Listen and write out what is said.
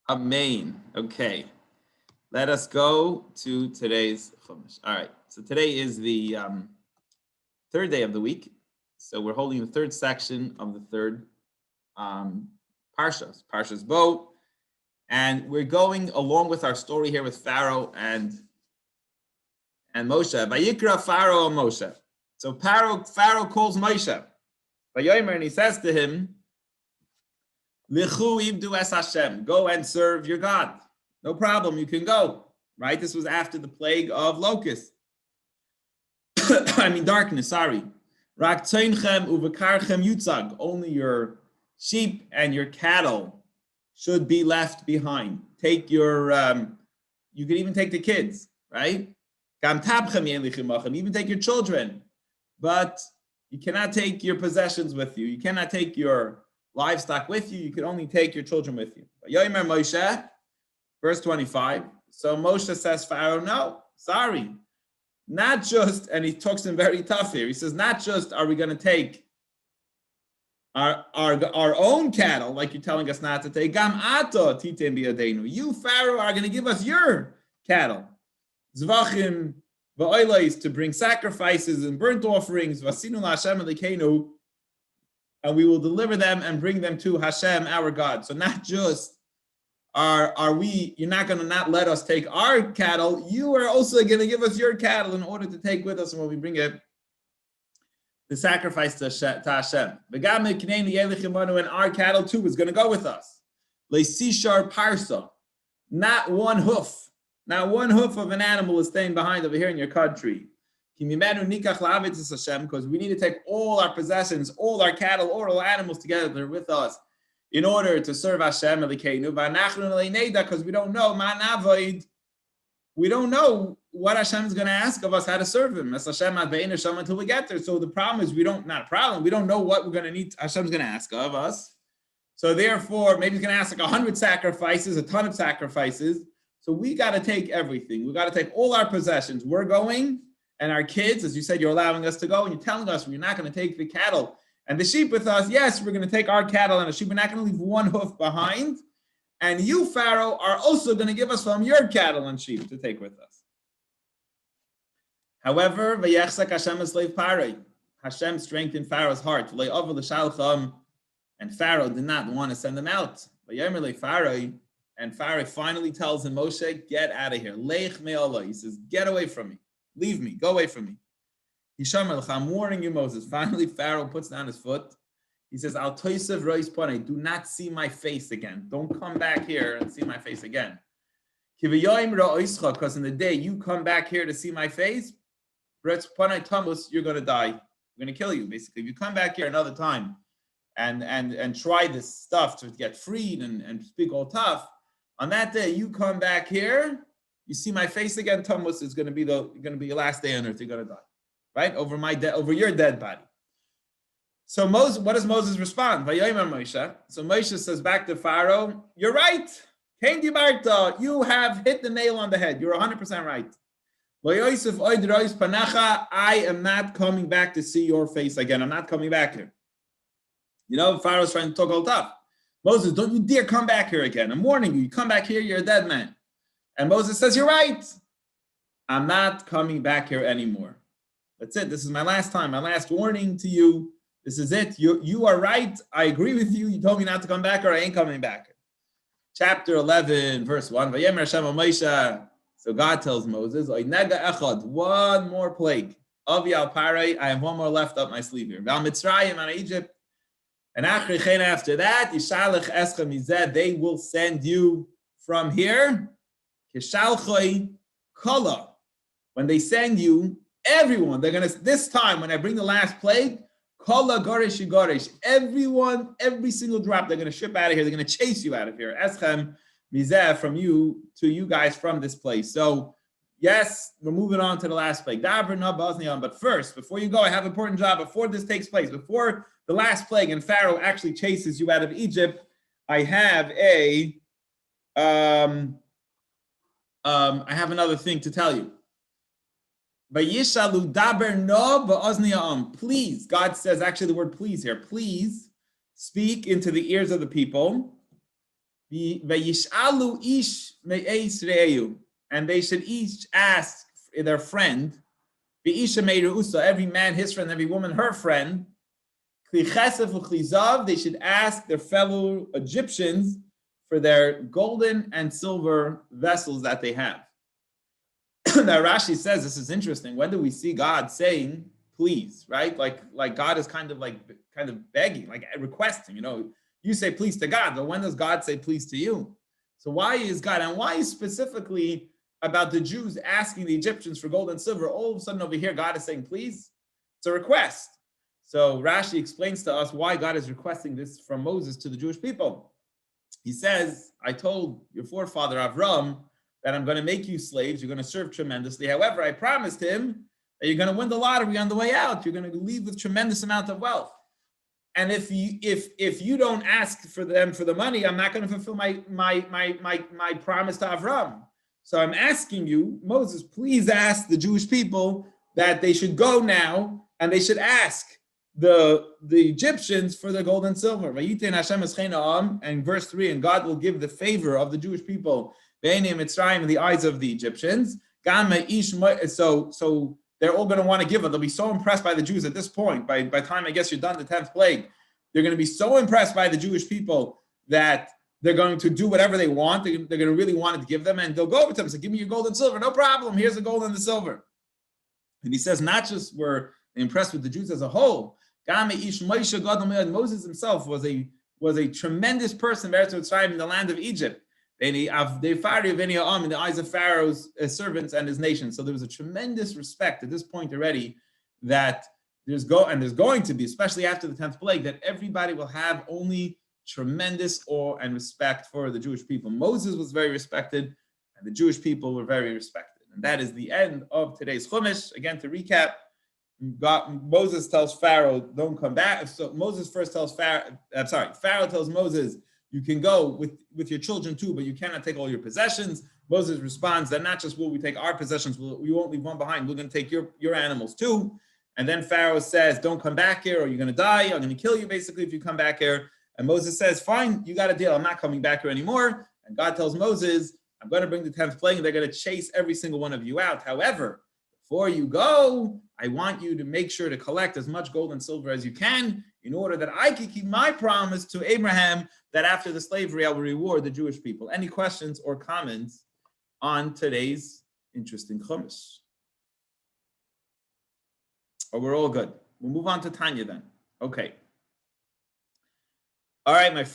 Amen. Okay. Let us go to today's Chumash. All right. So today is the third day of the week. So we're holding the third section of the third Parshas Bo. And we're going along with our story here with Pharaoh and Moshe. Vayikra Pharaoh and Moshe. So Pharaoh calls Moshe. Vayomer, and he says to him, Lichu ibdu es Hashem. Go and serve your God. No problem, you can go. Right? This was after the plague of locusts. Darkness, sorry. Rak tzoinchem uvekarchem yutzag. Only your sheep and your cattle should be left behind. Take your, you can even take the kids, right? Gam tabchem yelichem, even take your children. But you cannot take your possessions with you. You cannot take your livestock with you. You can only take your children with you. Yomer Moshe, verse 25. So Moshe says, Pharaoh, no, sorry. Not just, and he talks to him very tough here. He says, not just are we going to take our own cattle, like you're telling us not to take. Gam ato titem biyadenu. You, Pharaoh, are going to give us your cattle. Zvachim va'oilais, to bring sacrifices and burnt offerings. Vasinu la'Hashem elokeinu, and we will deliver them and bring them to Hashem, our God. So not just you're not going to not let us take our cattle, you are also going to give us your cattle in order to take with us when we bring it, the sacrifice to Hashem. And our cattle too is going to go with us. Leisishar parsa, not one hoof of an animal is staying behind over here in your country. Because we need to take all our possessions, all our cattle, all our animals together with us in order to serve Hashem, because we don't know what Hashem is going to ask of us, how to serve Him. Until we get there. So the problem is we don't know what we're going to need. Hashem's going to ask of us. So therefore, maybe He's going to ask like 100 sacrifices, a ton of sacrifices. So we got to take everything. We got to take all our possessions. We're going, and our kids, as you said, you're allowing us to go, and you're telling us we're not going to take the cattle and the sheep with us. Yes, we're going to take our cattle and the sheep. We're not going to leave one hoof behind. And you, Pharaoh, are also going to give us from your cattle and sheep to take with us. However, Hashem strengthened Pharaoh's heart. And Pharaoh did not want to send them out. And Pharaoh finally tells him, Moshe, get out of here. He says, get away from me. Leave me. Go away from me. I'm warning you, Moses. Finally, Pharaoh puts down his foot. He says, Al toisev rois ponei, do not see my face again. Don't come back here and see my face again. Because in the day you come back here to see my face, you're going to die. I'm going to kill you, basically. If you come back here another time and try this stuff to get freed and speak all tough, on that day you come back here, you see my face again, Tammuz is going to be your last day on earth. You're going to die. Right? Over your dead body. So Moses, what does Moses respond? So Moshe says back to Pharaoh, you're right. You have hit the nail on the head. You're 100% right. I am not coming back to see your face again. I'm not coming back here. Pharaoh's trying to talk all tough. Moses, don't you dare come back here again. I'm warning you. You come back here, you're a dead man. And Moses says, you're right. I'm not coming back here anymore. That's it. This is my last time, my last warning to you. This is it. You are right. I agree with you. You told me not to come back, or I ain't coming back. Chapter 11, verse 1. So God tells Moses, one more plague. I have one more left up my sleeve here. Egypt. And after that, they will send you from here. When they send you, everyone, they're going to, this time when I bring the last plague, Kala garish garish. Everyone, every single drop, they're going to ship out of here. They're going to chase you out of here. Eschem mizeh, from you to you guys from this place. So yes, we're moving on to the last plague. But first, before you go, I have an important job. Before this takes place, before the last plague and Pharaoh actually chases you out of Egypt, I have another thing to tell you. Please, God says, actually the word please here, please speak into the ears of the people. Vayishalu ish me'eis re'eu, and they should each ask their friend, V'isha me'reusa, every man his friend, every woman her friend, Kli chesef u'kli zav, they should ask their fellow Egyptians for their golden and silver vessels that they have. Now Rashi says this is interesting. When do we see God saying please, right? Like God is kind of begging, like requesting, you say please to God, but when does God say please to you? So why is God, and why specifically about the Jews asking the Egyptians for gold and silver, all of a sudden over here God is saying please? It's a request. So Rashi explains to us why God is requesting this from Moses to the Jewish people. He says, I told your forefather Avram that I'm going to make you slaves, you're going to serve tremendously. However, I promised him that you're going to win the lottery on the way out. You're going to leave with tremendous amount of wealth. And if you don't ask for them for the money, I'm not going to fulfill my promise to Avram. So I'm asking you, Moses, please ask the Jewish people that they should go now and they should ask the Egyptians for the gold and silver. And verse 3, and God will give the favor of the Jewish people in the eyes of the Egyptians. So they're all going to want to give it. They'll be so impressed by the Jews at this point. By the time I guess you're done the 10th plague, they're going to be so impressed by the Jewish people that they're going to do whatever they want. They're going to really want it to give them, and they'll go over to them and say, give me your gold and silver. No problem. Here's the gold and the silver. And he says, not just were they impressed with the Jews as a whole. Moses himself was a tremendous person in the land of Egypt. In the eyes of Pharaoh's servants and his nation. So there was a tremendous respect at this point already that there's going to be, especially after the 10th plague, that everybody will have only tremendous awe and respect for the Jewish people. Moses was very respected, and the Jewish people were very respected. And that is the end of today's Chumash. Again, to recap, Moses tells Pharaoh, don't come back. So Moses first tells Pharaoh tells Moses, you can go with your children too, but you cannot take all your possessions. Moses responds that not just will we take our possessions, we won't leave one behind. We're going to take your animals too. And then Pharaoh says, don't come back here or you're going to die. I'm going to kill you basically if you come back here. And Moses says, fine, you got a deal. I'm not coming back here anymore. And God tells Moses, I'm going to bring the 10th plague and they're going to chase every single one of you out. However, before you go, I want you to make sure to collect as much gold and silver as you can in order that I can keep my promise to Abraham that after the slavery, I will reward the Jewish people. Any questions or comments on today's interesting Chumash? Or we're all good. We'll move on to Tanya then. Okay. All right, my friend.